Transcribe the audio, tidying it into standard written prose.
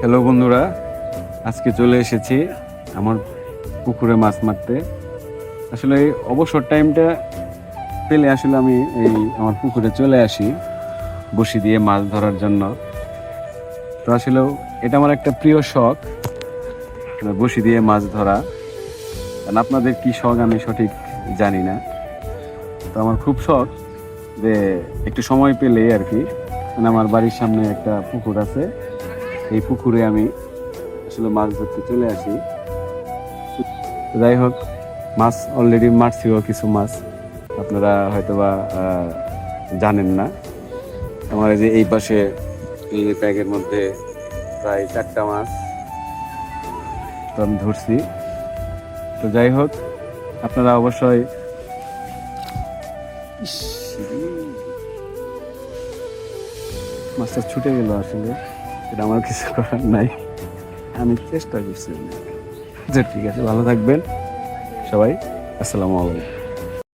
Hello বন্ধুরা, আজকে চলে এসেছি আমার পুকুরে মাছ মারতে। আসলে এই অবসর টাইমটা পেলে আসলে আমি এই আমার পুকুরে চলে আসি বড়শি দিয়ে মাছ ধরার জন্য। তো আসলে এটা আমার একটা প্রিয় শখ, বড়শি দিয়ে মাছ ধরা। কারণ আপনাদের কি শখ আমি সঠিক জানি না, তো আমার খুব শখ যে একটু সময় পেলে আর কি, মানে আমার বাড়ির সামনে একটা পুকুর আছে, এই পুকুরে আমি আসলে মাছ ধরতে চলে আসি। যাই হোক, মাছ অলরেডি মারছিও কিছু মাছ, আপনারা হয়তোবা জানেন না। আমার এই যে এই পাশে এই ব্যাগের মধ্যে প্রায় 4টা মাছ তো আমি ধরছি। তো যাই হোক, আপনারা অবশ্যই মাছটা ছুটে গেল, আসলে এটা আমার কিছু করার নাই, আমি চেষ্টা করছি। আচ্ছা ঠিক আছে, ভালো থাকবেন সবাই, আসসালামু আলাইকুম।